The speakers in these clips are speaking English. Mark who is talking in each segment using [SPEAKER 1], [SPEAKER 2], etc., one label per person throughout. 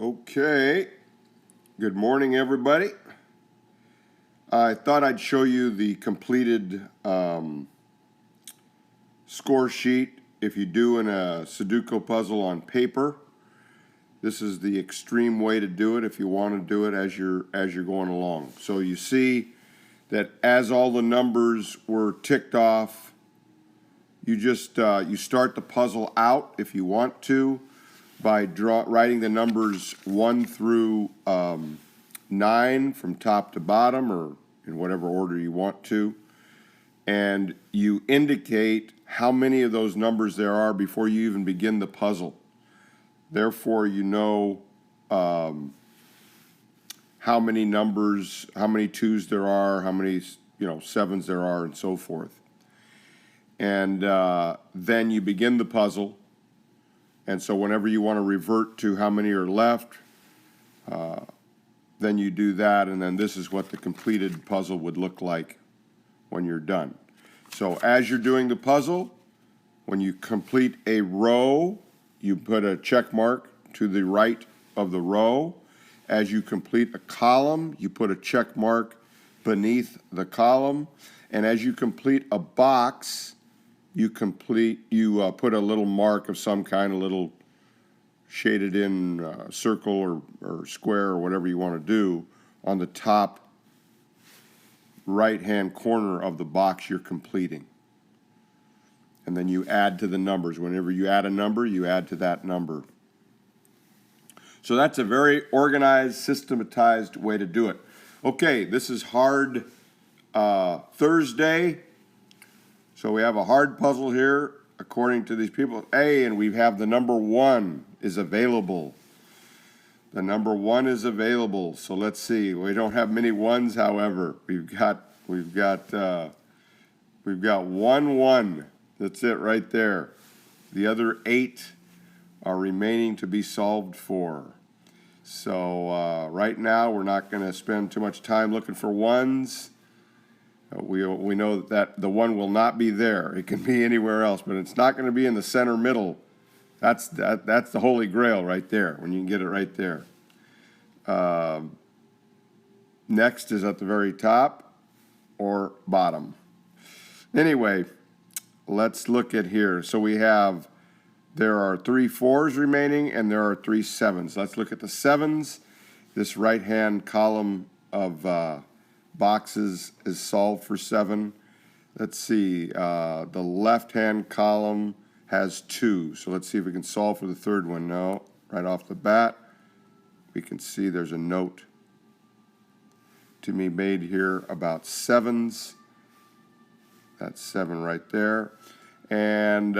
[SPEAKER 1] Okay, good morning everybody. I thought I'd show you the completed score sheet if you do in a Sudoku puzzle on paper. This is the extreme way to do it if you want to do it as you're going along. So you see that as all the numbers were ticked off, you just you start the puzzle out if you want to by writing the numbers 1 through 9 from top to bottom, or in whatever order you want to, and you indicate how many of those numbers there are before you even begin the puzzle. Therefore, you know how many numbers, how many 2s there are, how many 7s there are, and so forth. And then you begin the puzzle. And so whenever you want to revert to how many are left, then you do that, and then this is what the completed puzzle would look like when you're done. So as you're doing the puzzle, when you complete a row, you put a check mark to the right of the row. As you complete a column, you put a check mark beneath the column. And as you complete a box, you put a little mark of some kind, a little shaded in circle or square or whatever you want to do on the top right hand corner of the box you're completing. And then you add to the numbers. Whenever you add a number, you add to that number. So that's a very organized, systematized way to do it. Okay, this is hard Thursday. So we have a hard puzzle here, according to these people. Hey, and we have the number 1 is available. The number 1 is available. So let's see. We don't have many 1s, however. We've got 1 1. That's it right there. The other 8 are remaining to be solved for. So right now we're not going to spend too much time looking for 1s. We know that the 1 will not be there. It can be anywhere else, but it's not going to be in the center middle. That's the holy grail right there, when you can get it right there. Next is at the very top or bottom. Anyway, let's look at here. So there are 3 4s remaining and there are 3 7s. Let's look at the 7s. This right-hand column of boxes is solved for 7. Let's see, the left-hand column has 2. So let's see if we can solve for the third one. No, right off the bat, we can see there's a note to be made here about 7s. That's 7 right there. And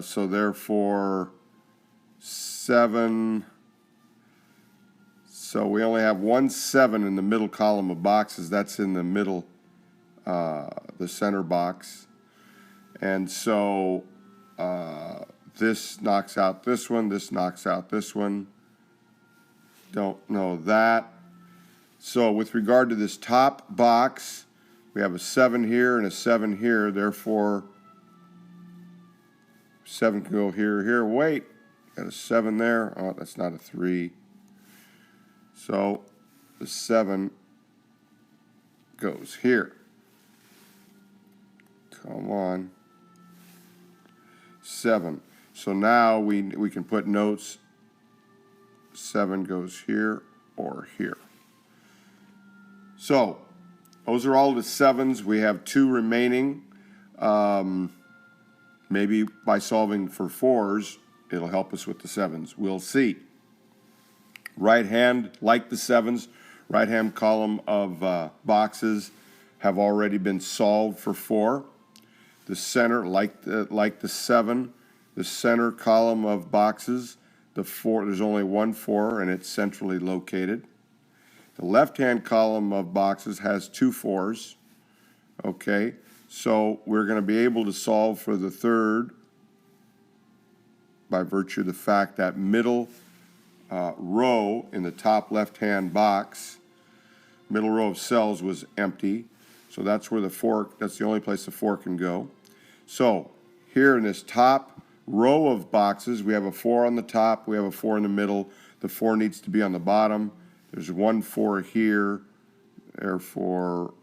[SPEAKER 1] so therefore 7... So we only have 1 7 in the middle column of boxes. That's in the middle, the center box. And so this knocks out this one. This knocks out this one. Don't know that. So with regard to this top box, we have a 7 here and a 7 here. Therefore, 7 can go here, here. Wait, got a 7 there. Oh, that's not a 3. So the 7 goes here. Come on. 7. So now we can put notes. 7 goes here or here. So those are all the 7s. We have 2 remaining. Maybe by solving for 4s, it'll help us with the 7s. We'll see. Right hand, like the 7s, right hand column of boxes have already been solved for 4. The center, like the 7, the center column of boxes, the 4, there's only 1 4 and it's centrally located. The left hand column of boxes has 2 4s. Okay, so we're going to be able to solve for the third by virtue of the fact that middle row in the top left-hand box, middle row of cells was empty, so that's where the 4, that's the only place the 4 can go. So here in this top row of boxes, we have a 4 on the top, we have a 4 in the middle. The 4 needs to be on the bottom. There's 1 4 here. Therefore,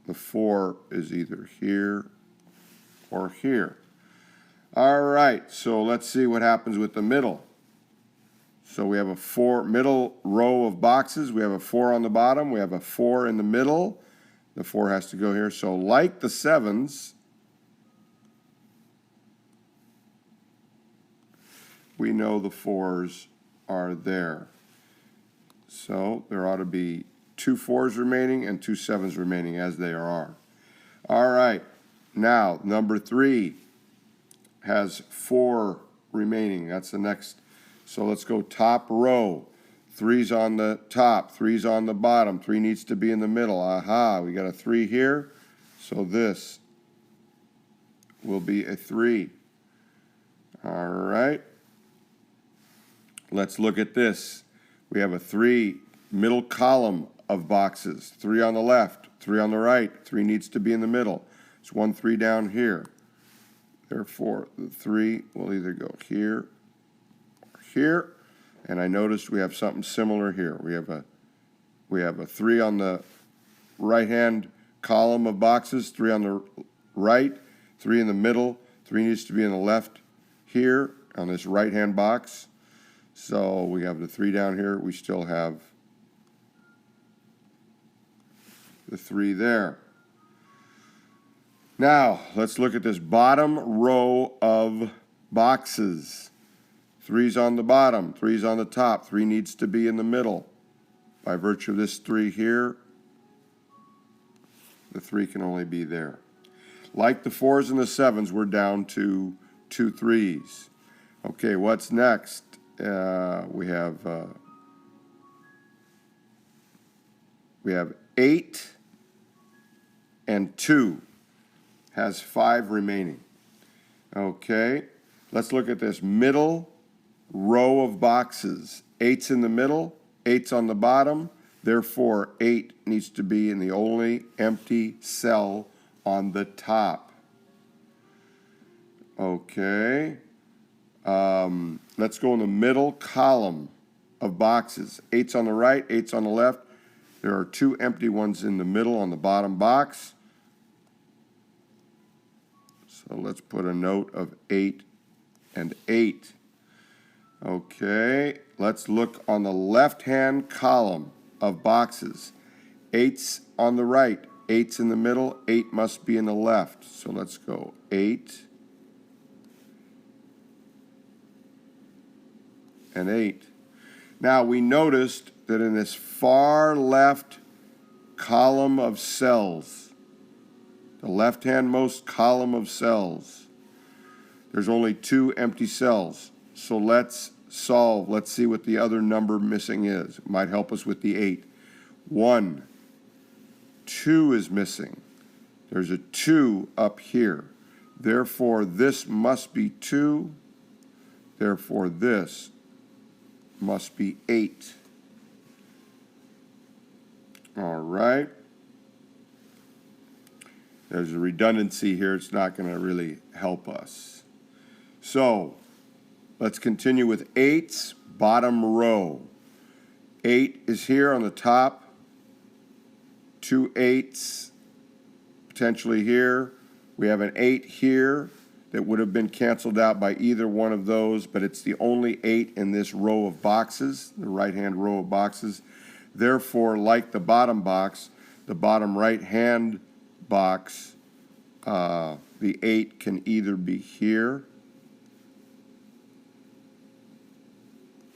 [SPEAKER 1] the 4 is either here or here. All right, so let's see what happens with the middle. So we have a 4 middle row of boxes. We have a 4 on the bottom. We have a 4 in the middle. The 4 has to go here. So like the 7s, we know the 4s are there. So there ought to be 2 4s remaining and 2 7s remaining as they are. All right, now number 3 has 4 remaining. That's the next. So let's go top row. 3's on the top, 3's on the bottom, 3 needs to be in the middle. Aha, we got a 3 here. So this will be a 3. All right. Let's look at this. We have a 3 middle column of boxes. 3 on the left, 3 on the right, 3 needs to be in the middle. There's 1 3 down here. Therefore, the 3 will either go here or here. And I noticed we have something similar here. We have a 3 on the right-hand column of boxes, 3 on the right, 3 in the middle, 3 needs to be in the left here on this right-hand box. So we have the 3 down here. We still have the 3 there. Now, let's look at this bottom row of boxes. 3's on the bottom, 3's on the top, 3 needs to be in the middle. By virtue of this 3 here, the 3 can only be there. Like the 4s and the 7s, we're down to 2 3s. Okay, what's next? We have 8 and 2 has 5 remaining. Okay, let's look at this middle row of boxes. 8's in the middle, 8's on the bottom. Therefore, 8 needs to be in the only empty cell on the top. Okay. Let's go in the middle column of boxes. 8's on the right, 8's on the left. There are 2 empty ones in the middle on the bottom box. So let's put a note of 8 and 8. Okay, let's look on the left-hand column of boxes. 8's on the right, 8's in the middle, 8 must be in the left. So let's go 8 and 8. Now we noticed that in this far left column of cells, the left-handmost column of cells, there's only 2 empty cells. So let's solve. Let's see what the other number missing is. It might help us with the 8. 1, 2 is missing. There's a 2 up here. Therefore, this must be 2. Therefore, this must be 8. All right. There's a redundancy here. It's not going to really help us. So let's continue with 8's bottom row. 8 is here on the top. 2 8's potentially here. We have an 8 here that would have been canceled out by either one of those, but it's the only 8 in this row of boxes, the right-hand row of boxes. Therefore, like the bottom box, the bottom right-hand box, the 8 can either be here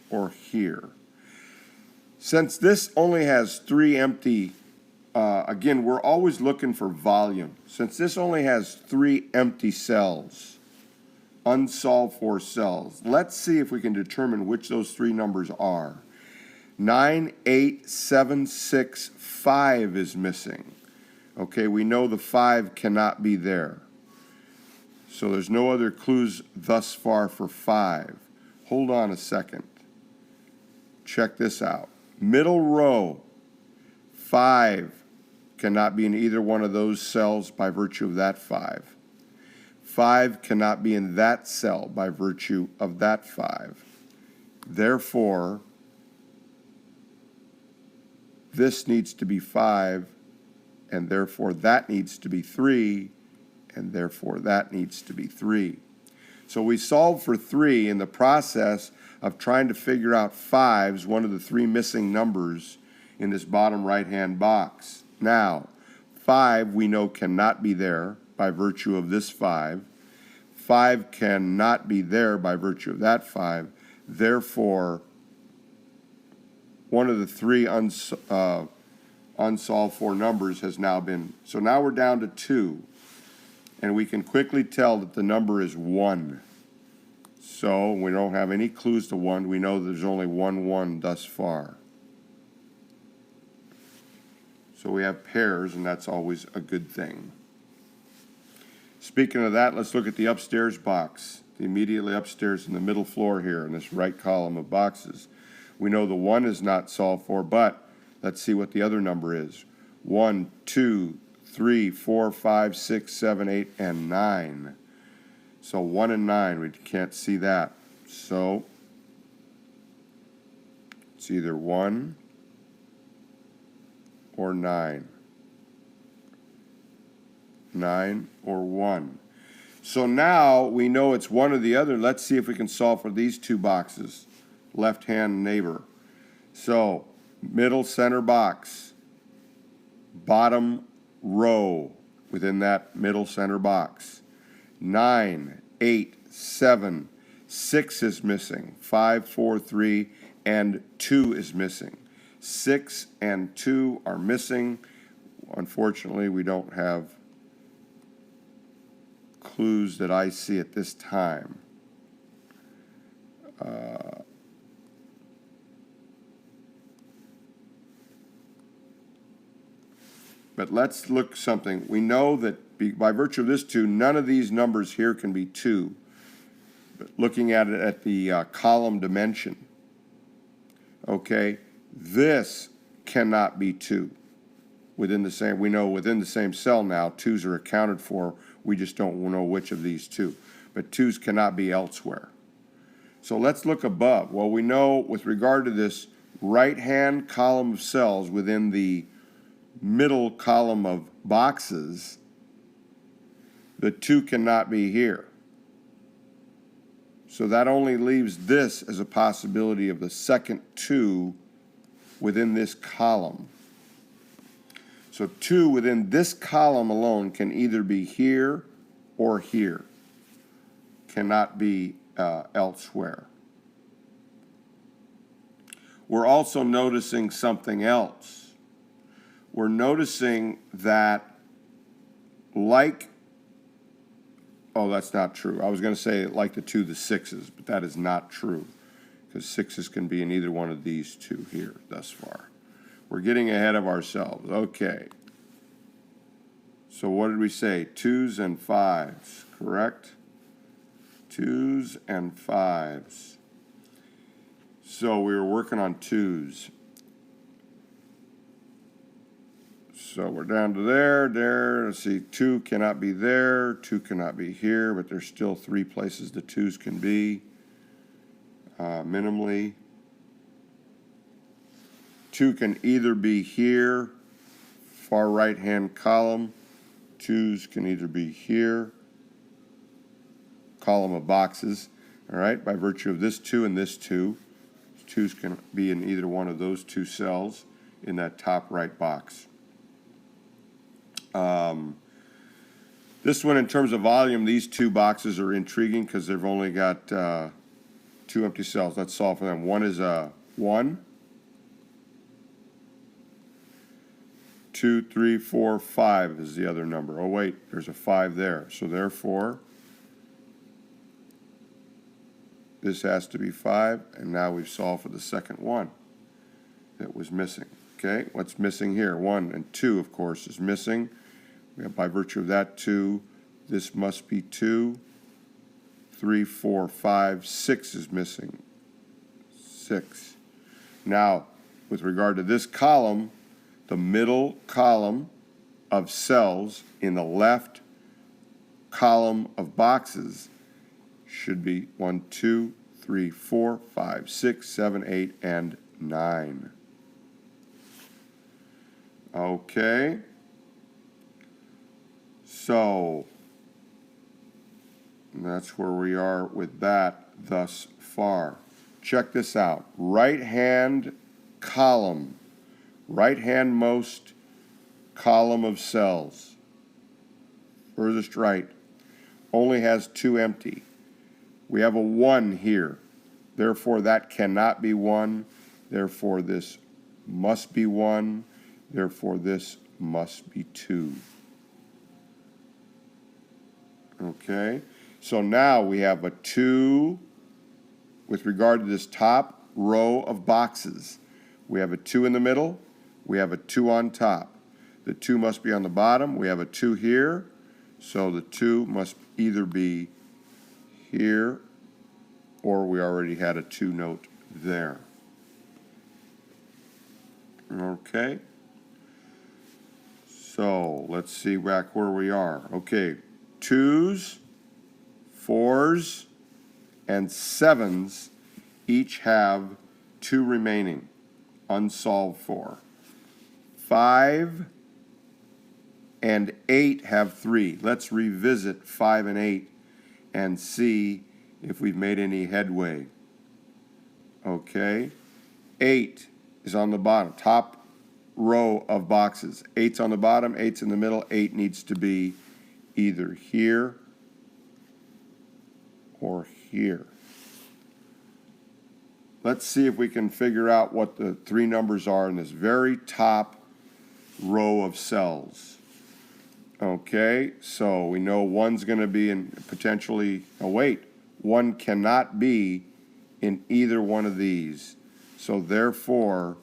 [SPEAKER 1] or here. Since this only has 3 empty, again, we're always looking for volume. Since this only has 3 empty cells, unsolved for cells, let's see if we can determine which those 3 numbers are. 9, 8, 7, 6, 5 is missing. Okay, we know the 5 cannot be there. So there's no other clues thus far for 5. Hold on a second. Check this out. Middle row, 5 cannot be in either one of those cells by virtue of that 5. 5 cannot be in that cell by virtue of that 5. Therefore, this needs to be 5, and therefore that needs to be 3, and therefore that needs to be 3. So we solved for 3 in the process of trying to figure out 5's, one of the 3 missing numbers in this bottom right-hand box. Now, 5 we know cannot be there by virtue of this 5. 5 cannot be there by virtue of that 5. Therefore, one of the 3 unsolved for numbers has now been, so now we're down to 2. And we can quickly tell that the number is 1. So we don't have any clues to 1. We know there's only 1 thus far. So we have pairs, and that's always a good thing. Speaking of that, let's look at the upstairs box. Immediately upstairs in the middle floor here in this right column of boxes. We know the 1 is not solved for, but let's see what the other number is. 1, 2, 3, 4, 5, 6, 7, 8, and 9. So 1 and 9, we can't see that. So it's either 1 or 9. 9 or 1. So now we know it's one or the other. Let's see if we can solve for these 2 boxes. Left-hand neighbor. So middle center box, bottom row within that middle center box. 9, 8, 7, 6 is missing. 5, 4, 3, and 2 is missing. 6 and 2 are missing. Unfortunately, we don't have clues that I see at this time. But let's look something. We know that by virtue of this 2, none of these numbers here can be 2. But looking at it at the column dimension, okay, this cannot be 2. Within the same, we know within the same cell now, 2's are accounted for. We just don't know which of these 2. But 2's cannot be elsewhere. So let's look above. Well, we know with regard to this right-hand column of cells within the middle column of boxes, the 2 cannot be here. So that only leaves this as a possibility of the second 2 within this column. So 2 within this column alone can either be here or here. Cannot be elsewhere. We're also noticing something else. We're noticing that like, oh, that's not true. I was going to say like the 2, the 6's, but that is not true because 6's can be in either one of these 2 here thus far. We're getting ahead of ourselves. Okay. So what did we say? 2's and 5's, correct? 2's and 5's. So we were working on 2's. So we're down to there. Let's see, 2 cannot be there, 2 cannot be here, but there's still 3 places the 2's can be, minimally. 2 can either be here, far right-hand column. 2's can either be here, column of boxes, all right, by virtue of this 2 and this 2. 2's can be in either one of those 2 cells in that top right box. This one, in terms of volume, these 2 boxes are intriguing because they've only got 2 empty cells. Let's solve for them. One is a 1, 2, 3, 4, 5 is the other number. Oh, wait, there's a 5 there. So therefore, this has to be 5, and now we've solved for the second one that was missing. Okay, what's missing here? 1 and 2, of course, is missing. We have, by virtue of that 2, this must be 2. 3, 4, 5, 6 is missing. 6. Now, with regard to this column, the middle column of cells in the left column of boxes should be 1, 2, 3, 4, 5, 6, 7, 8, and 9. Okay. So that's where we are with that thus far. Check this out. Right-hand column, right-handmost column of cells, furthest right, only has 2 empty. We have a 1 here. Therefore, that cannot be 1. Therefore, this must be 1. Therefore, this must be 2. Okay? So now we have a 2 with regard to this top row of boxes. We have a 2 in the middle. We have a 2 on top. The 2 must be on the bottom. We have a 2 here. So the 2 must either be here, or we already had a 2 note there. Okay. So let's see back where we are. Okay, 2s, 4s, and 7s each have 2 remaining, unsolved for. 5 and 8 have 3. Let's revisit 5 and 8 and see if we've made any headway. Okay, 8 is on the bottom, top row of boxes. 8's on the bottom, 8's in the middle. 8 needs to be either here or here. Let's see if we can figure out what the 3 numbers are in this very top row of cells. Okay, so we know 1's going to be in potentially, oh wait, 1 cannot be in either one of these. So therefore,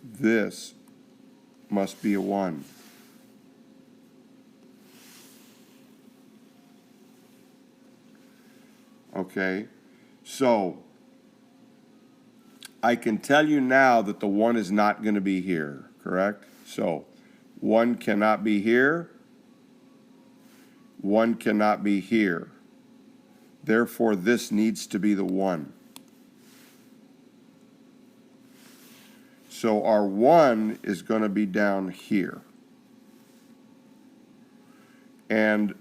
[SPEAKER 1] this must be a 1. Okay, so I can tell you now that the 1 is not going to be here, correct? So 1 cannot be here. 1 cannot be here. Therefore, this needs to be the 1. So our 1 is going to be down here. And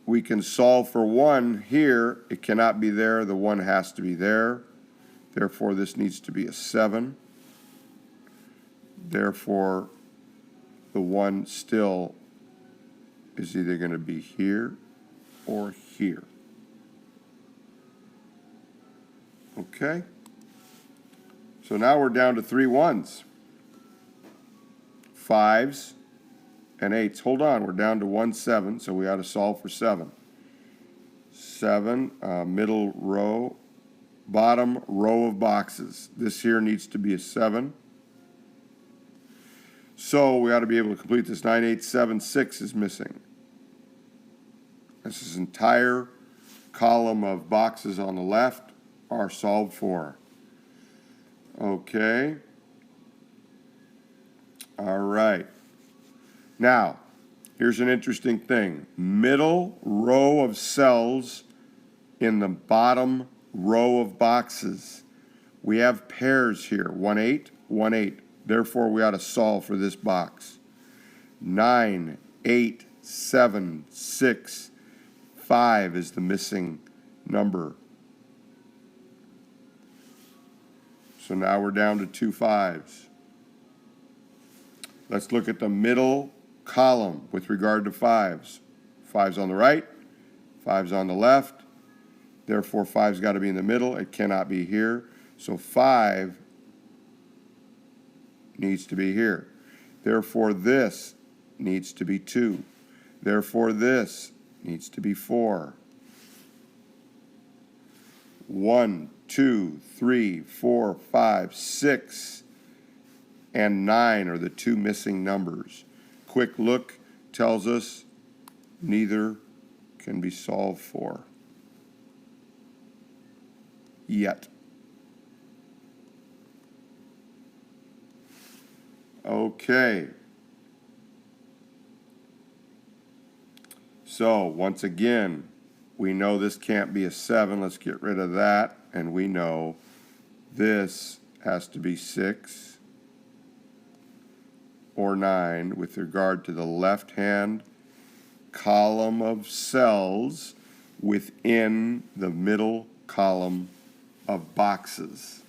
[SPEAKER 1] we can solve for 1 here. It cannot be there. The 1 has to be there. Therefore, this needs to be a 7. Therefore, the 1 still is either going to be here or here. Okay? So now we're down to 3 1s, 5s, and 8s. Hold on, we're down to 1 7, so we ought to solve for 7. 7, middle row, bottom row of boxes. This here needs to be a 7. So we ought to be able to complete this. 9, 8, 7, 6 is missing. This entire column of boxes on the left are solved for. Okay. All right. Now, here's an interesting thing. Middle row of cells in the bottom row of boxes. We have pairs here, 1, 8, 1, 8. Therefore, we ought to solve for this box. 9, 8, 7, 6, 5 is the missing number. So now we're down to 2 5s. Let's look at the middle column with regard to 5s. 5's on the right, 5's on the left. Therefore, 5's got to be in the middle. It cannot be here. So 5 needs to be here. Therefore, this needs to be 2. Therefore, this needs to be 4. 1, 2, 3, 4, 5, 6, and 9 are the 2 missing numbers. Quick look tells us neither can be solved for yet. Okay. So once again, we know this can't be a 7. Let's get rid of that. And we know this has to be 6 or 9 with regard to the left-hand column of cells within the middle column of boxes.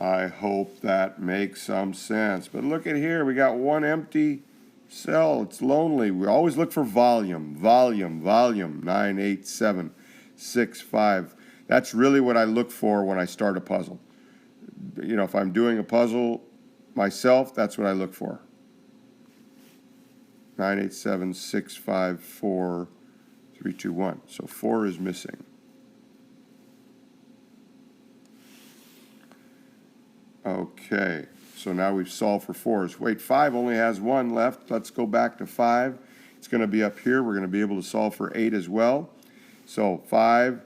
[SPEAKER 1] I hope that makes some sense. But look at here, we got one empty cell. It's lonely. We always look for volume, volume, volume. 9, 8, 7, 6, 5. That's really what I look for when I start a puzzle. You know, if I'm doing a puzzle myself, that's what I look for. 9, 8, 7, 6, 5, 4, 3, 2, 1. So 4 is missing. Okay, so now we've solved for 4s. Wait, 5 only has 1 left. Let's go back to 5. It's going to be up here. We're going to be able to solve for 8 as well. So 5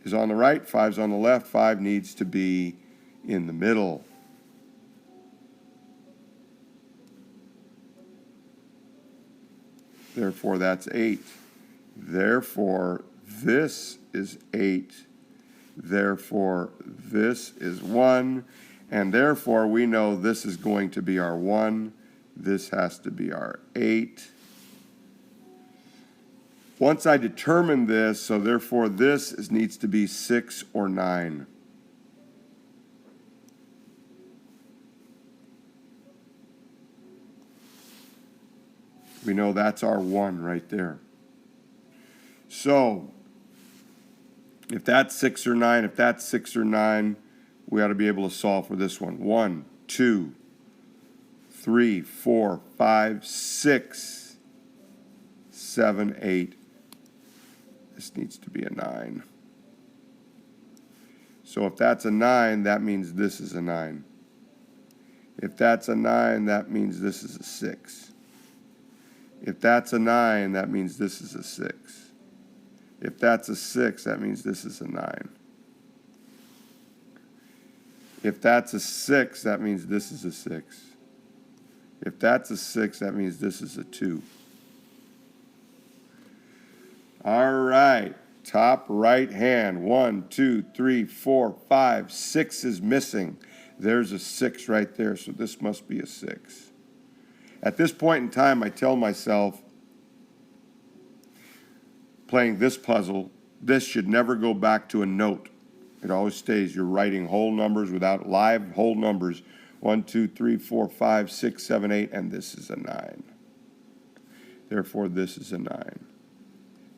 [SPEAKER 1] is on the right, 5's on the left. 5 needs to be in the middle. Therefore, that's 8. Therefore, this is 8. Therefore, this is 1. And therefore, we know this is going to be our 1. This has to be our 8. Once I determine this, so therefore this needs to be 6 or 9. We know that's our 1 right there. So, if that's 6 or 9, if that's 6 or 9, we ought to be able to solve for this one. 1, 2, 3, 4, 5, 6, 7, 8. This needs to be a 9. So if that's a 9, that means this is a 9. If that's a 9, that means this is a 6. If that's a 9, that means this is a 6. If that's a 6, that means this is a 9. If that's a 6, that means this is a 6. If that's a 6, that means this is a 2. All right, top right hand. 1, 2, 3, 4, 5, 6 is missing. There's a 6 right there, so this must be a 6. At this point in time, I tell myself, playing this puzzle, this should never go back to a note. It always stays. You're writing whole numbers without live whole numbers. 1, 2, 3, 4, 5, 6, 7, 8, and this is a 9. Therefore, this is a 9.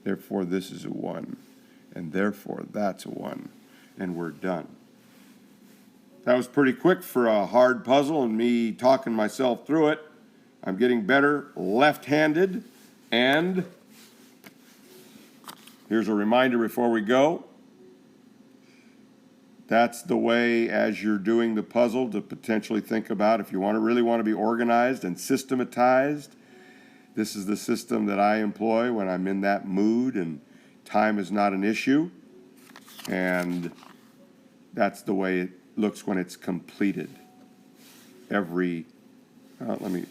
[SPEAKER 1] Therefore, this is a 1. And therefore, that's a 1. And we're done. That was pretty quick for a hard puzzle and me talking myself through it. I'm getting better left-handed. And here's a reminder before we go. That's the way, as you're doing the puzzle, to potentially think about if you really want to be organized and systematized. This is the system that I employ when I'm in that mood and time is not an issue. And that's the way it looks when it's completed. Every, let me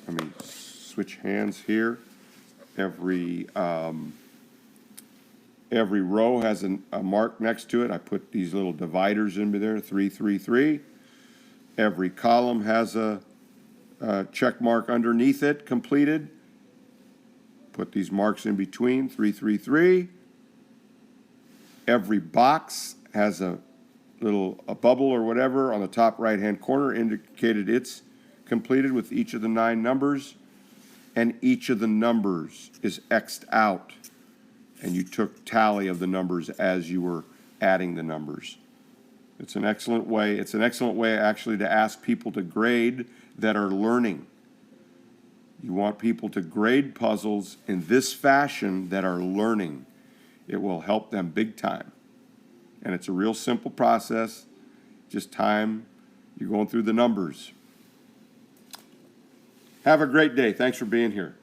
[SPEAKER 1] switch hands here. Every row has a mark next to it. I put these little dividers in there, 3, 3, 3. Every column has a check mark underneath it, completed. Put these marks in between, 3, 3, 3. Every box has a bubble or whatever on the top right-hand corner indicated it's completed with each of the 9 numbers. And each of the numbers is X'd out. And you took tally of the numbers as you were adding the numbers. It's an excellent way. It's an excellent way actually to ask people to grade that are learning. You want people to grade puzzles in this fashion that are learning. It will help them big time. And it's a real simple process. Just time. You're going through the numbers. Have a great day. Thanks for being here.